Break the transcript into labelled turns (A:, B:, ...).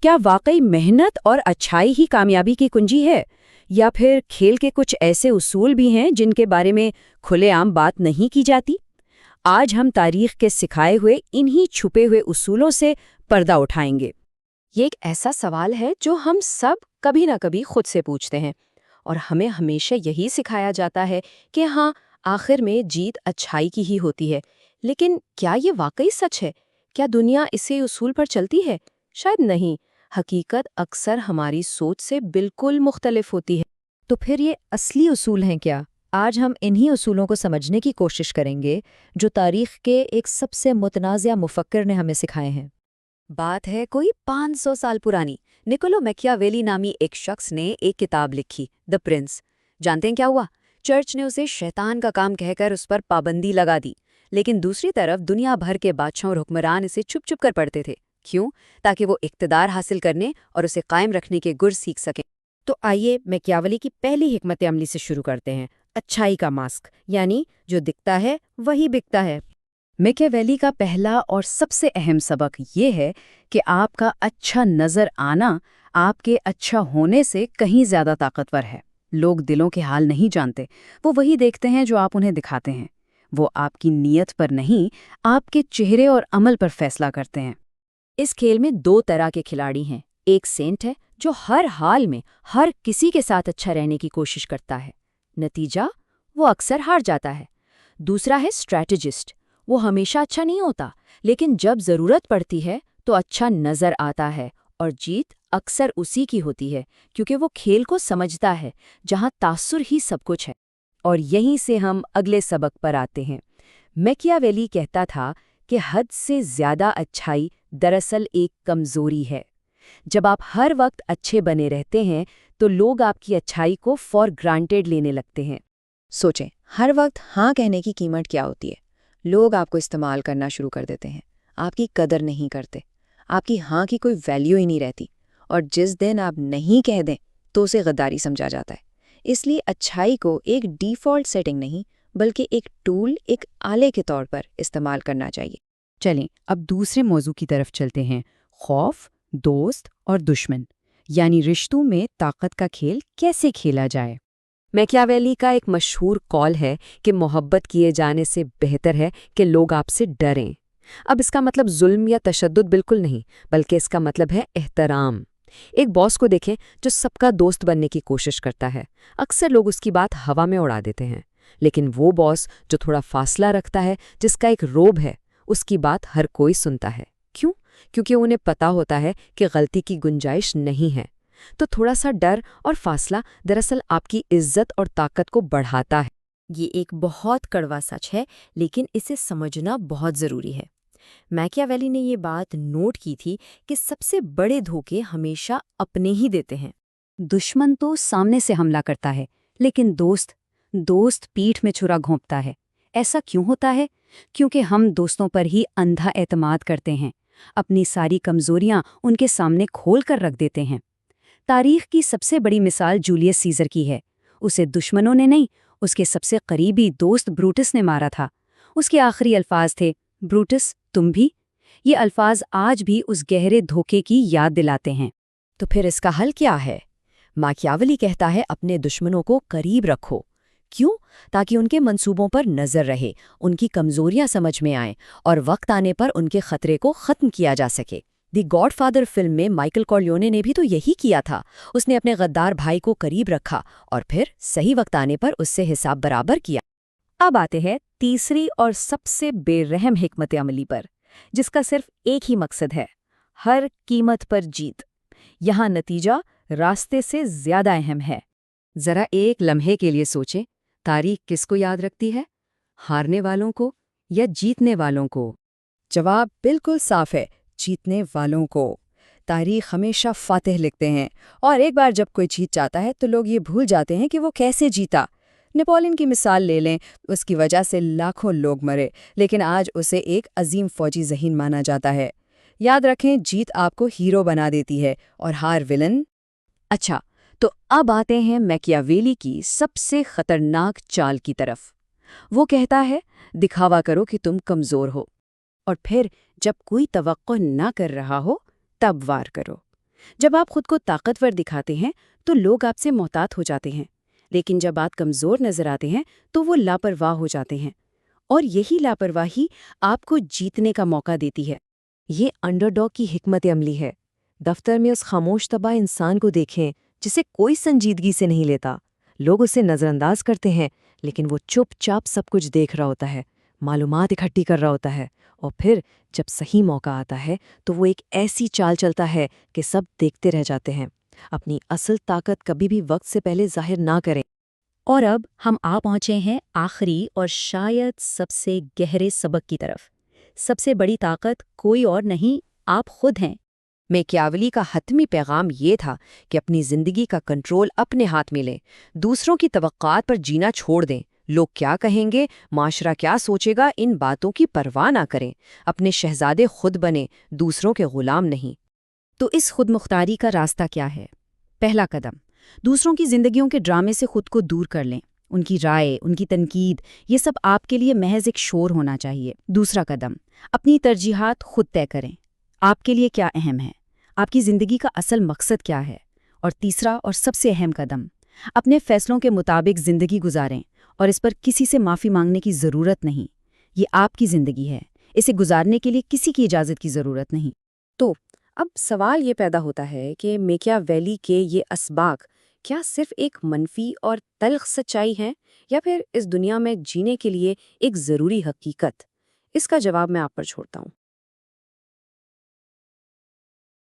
A: کیا واقعی محنت اور اچھائی ہی کامیابی کی کنجی ہے، یا پھر کھیل کے کچھ ایسے اصول بھی ہیں جن کے بارے میں کھلے عام بات نہیں کی جاتی؟ آج ہم تاریخ کے سکھائے ہوئے انہی چھپے ہوئے اصولوں سے پردہ اٹھائیں گے۔
B: یہ ایک ایسا سوال ہے جو ہم سب کبھی نہ کبھی خود سے پوچھتے ہیں، اور ہمیں ہمیشہ یہی سکھایا جاتا ہے کہ ہاں، آخر میں جیت اچھائی کی ہی ہوتی ہے۔ لیکن کیا یہ واقعی سچ ہے؟ کیا دنیا اسی اصول پر چلتی ہے؟ شاید نہیں۔ حقیقت اکثر ہماری سوچ سے بالکل مختلف ہوتی ہے۔
C: تو پھر یہ اصلی اصول ہیں کیا؟ آج ہم انہی اصولوں کو سمجھنے کی کوشش کریں گے جو تاریخ کے ایک سب سے متنازع مفکر نے ہمیں سکھائے ہیں۔
A: بات ہے کوئی 500 سال پرانی۔ نکولو میکیاویلی نامی ایک شخص نے ایک کتاب لکھی، دی پرنس۔ جانتے ہیں کیا ہوا؟ چرچ نے اسے شیطان کا کام کہہ کر اس پر پابندی لگا دی، لیکن دوسری طرف دنیا بھر کے بادشاہوں اور حکمران اسے چھپ چھپ کر پڑھتے تھے۔ کیوں؟ تاکہ وہ اقتدار حاصل کرنے اور اسے قائم رکھنے کے گر سیکھ سکیں۔
B: تو آئیے میکیاولی کی پہلی حکمت عملی سے شروع کرتے ہیں، اچھائی کا ماسک، یعنی جو دکھتا ہے وہی بکتا ہے۔
A: میکیاویلی کا پہلا اور سب سے اہم سبق یہ ہے کہ آپ کا اچھا نظر آنا آپ کے اچھا ہونے سے کہیں زیادہ طاقتور ہے۔ لوگ دلوں کے حال نہیں جانتے، وہ وہی دیکھتے ہیں جو آپ انہیں دکھاتے ہیں۔ وہ آپ کی نیت پر نہیں، آپ کے چہرے اور عمل پر فیصلہ کرتے ہیں۔
B: اس کھیل میں 2 طرح کے کھلاڑی ہیں۔ ایک سینٹ ہے جو ہر حال میں ہر کسی کے ساتھ اچھا رہنے کی کوشش کرتا ہے، نتیجہ وہ اکثر ہار جاتا ہے۔ دوسرا ہے اسٹریٹجسٹ، وہ ہمیشہ اچھا نہیں ہوتا، لیکن جب ضرورت پڑتی ہے تو اچھا نظر آتا ہے، اور جیت اکثر اسی کی ہوتی ہے، کیونکہ وہ کھیل کو سمجھتا ہے جہاں تاثر ہی سب کچھ ہے۔
A: اور یہیں سے ہم اگلے سبق پر آتے ہیں۔ میکیاویلی کہتا تھا کہ حد سے زیادہ اچھائی دراصل ایک کمزوری ہے۔ جب آپ ہر وقت اچھے بنے رہتے ہیں تو لوگ آپ کی اچھائی کو فار گرانٹیڈ لینے لگتے ہیں۔
C: سوچیں، ہر وقت ہاں کہنے کی قیمت کیا ہوتی ہے؟ لوگ آپ کو استعمال کرنا شروع کر دیتے ہیں، آپ کی قدر نہیں کرتے، آپ کی ہاں کی کوئی ویلیو ہی نہیں رہتی، اور جس دن آپ نہیں کہہ دیں تو اسے غداری سمجھا جاتا ہے۔ اس لیے اچھائی کو ایک ڈیفالٹ سیٹنگ نہیں بلکہ ایک ٹول، ایک آلے کے طور پر استعمال کرنا چاہیے۔
A: چلیں اب دوسرے موضوع کی طرف چلتے ہیں، خوف، دوست اور دشمن، یعنی رشتوں میں طاقت کا کھیل کیسے کھیلا جائے۔ میکیاویلی کا ایک مشہور قول ہے کہ محبت کیے جانے سے بہتر ہے کہ لوگ آپ سے ڈریں۔ اب اس کا مطلب ظلم یا تشدد بالکل نہیں، بلکہ اس کا مطلب ہے احترام۔ ایک باس کو دیکھیں جو سب کا دوست بننے کی کوشش کرتا ہے، اکثر لوگ اس کی بات ہوا میں اڑا دیتے ہیں، لیکن وہ باس جو تھوڑا فاصلہ رکھتا ہے، جس کا ایک روب ہے، اس کی بات ہر کوئی سنتا ہے۔ کیوں؟ کیونکہ انہیں پتا ہوتا ہے کہ غلطی کی گنجائش نہیں ہے۔ تو تھوڑا سا ڈر اور فاصلہ دراصل آپ کی عزت اور طاقت کو بڑھاتا ہے۔
B: یہ ایک بہت کڑوا سچ ہے، لیکن اسے سمجھنا بہت ضروری ہے۔ میکیاویلی نے یہ بات نوٹ کی تھی کہ سب سے بڑے دھوکے ہمیشہ اپنے ہی دیتے ہیں۔
A: دشمن تو سامنے سے حملہ کرتا ہے، لیکن دوست پیٹھ میں چھرا گھونپتا ہے۔ ایسا کیوں ہوتا ہے؟ کیونکہ ہم دوستوں پر ہی اندھا اعتماد کرتے ہیں، اپنی ساری کمزوریاں ان کے سامنے کھول کر رکھ دیتے ہیں۔ تاریخ کی سب سے بڑی مثال جولیس سیزر کی ہے۔ اسے دشمنوں نے نہیں، اس کے سب سے قریبی دوست بروٹس نے مارا تھا۔ اس کے آخری الفاظ تھے، بروٹس تم بھی۔ یہ الفاظ آج بھی اس گہرے دھوکے کی یاد دلاتے ہیں۔
B: تو پھر اس کا حل کیا ہے؟ میکیاویلی کہتا ہے اپنے دشمنوں کو قریب رکھو۔ کیوں؟ تاکہ ان کے منصوبوں پر نظر رہے، ان کی کمزوریاں سمجھ میں آئیں، اور وقت آنے پر ان کے خطرے کو ختم کیا جا سکے۔ دی گاڈ فادر فلم میں مائیکل کورلیونے نے بھی تو یہی کیا تھا۔ اس نے اپنے غدار بھائی کو قریب رکھا اور پھر صحیح وقت آنے پر اس سے حساب برابر کیا۔
A: اب آتے ہیں تیسری اور سب سے بے رحم حکمت عملی پر، جس کا صرف ایک ہی مقصد ہے، ہر قیمت پر جیت۔ یہاں نتیجہ راستے سے زیادہ اہم ہے۔ ذرا ایک لمحے کے لیے سوچیں، تاریخ کس کو یاد رکھتی ہے؟ ہارنے والوں کو یا جیتنے والوں کو؟ جواب بالکل صاف ہے، جیتنے والوں کو۔ تاریخ ہمیشہ فاتح لکھتے ہیں، اور ایک بار جب کوئی جیت جاتا ہے تو لوگ یہ بھول جاتے ہیں کہ وہ کیسے جیتا۔ نیپولین کی مثال لے لیں، اس کی وجہ سے لاکھوں لوگ مرے، لیکن آج اسے ایک عظیم فوجی ذہین مانا جاتا ہے۔ یاد رکھیں، جیت آپ کو ہیرو بنا دیتی ہے اور ہار ویلن۔ اچھا، تو اب آتے ہیں میکیاویلی کی سب سے خطرناک چال کی طرف۔ وہ کہتا ہے، دکھاوا کرو کہ تم کمزور ہو، اور پھر جب کوئی توقع نہ کر رہا ہو تب وار کرو۔
B: جب آپ خود کو طاقتور دکھاتے ہیں تو لوگ آپ سے محتاط ہو جاتے ہیں، لیکن جب آپ کمزور نظر آتے ہیں تو وہ لاپرواہ ہو جاتے ہیں، اور یہی لاپرواہی آپ کو جیتنے کا موقع دیتی ہے۔
D: یہ انڈر ڈاگ کی حکمت عملی ہے۔ دفتر میں اس خاموش طبع انسان کو دیکھیں جسے کوئی سنجیدگی سے نہیں لیتا۔ لوگ اسے نظر انداز کرتے ہیں، لیکن وہ چپ چاپ سب کچھ دیکھ رہا ہوتا ہے، معلومات اکٹھی کر رہا ہوتا ہے، اور پھر جب صحیح موقع آتا ہے تو وہ ایک ایسی چال چلتا ہے کہ سب دیکھتے رہ جاتے ہیں۔ اپنی اصل طاقت کبھی بھی وقت سے پہلے ظاہر نہ کریں۔
B: اور اب ہم پہنچے ہیں آخری اور شاید سب سے گہرے سبق کی طرف۔ سب سے بڑی طاقت کوئی اور نہیں، آپ خود ہیں۔
D: میکیاولی کا حتمی پیغام یہ تھا کہ اپنی زندگی کا کنٹرول اپنے ہاتھ میں لیں، دوسروں کی توقعات پر جینا چھوڑ دیں۔ لوگ کیا کہیں گے، معاشرہ کیا سوچے گا، ان باتوں کی پرواہ نہ کریں۔ اپنے شہزادے خود بنیں، دوسروں کے غلام نہیں۔
B: تو اس خود مختاری کا راستہ کیا ہے؟ پہلا قدم، دوسروں کی زندگیوں کے ڈرامے سے خود کو دور کر لیں۔ ان کی رائے، ان کی تنقید، یہ سب آپ کے لیے محض ایک شور ہونا چاہیے۔ دوسرا قدم، اپنی ترجیحات خود طے کریں۔ آپ کے لیے کیا اہم ہے؟ آپ کی زندگی کا اصل مقصد کیا ہے؟ اور تیسرا اور سب سے اہم قدم، اپنے فیصلوں کے مطابق زندگی گزاریں، اور اس پر کسی سے معافی مانگنے کی ضرورت نہیں۔ یہ آپ کی زندگی ہے، اسے گزارنے کے لیے کسی کی اجازت کی ضرورت نہیں۔
D: تو اب سوال یہ پیدا ہوتا ہے کہ میکیاویلی کے یہ اسباق کیا صرف ایک منفی اور تلخ سچائی ہے، یا پھر اس دنیا میں جینے کے لیے ایک ضروری حقیقت؟ اس کا جواب میں آپ پر چھوڑتا ہوں۔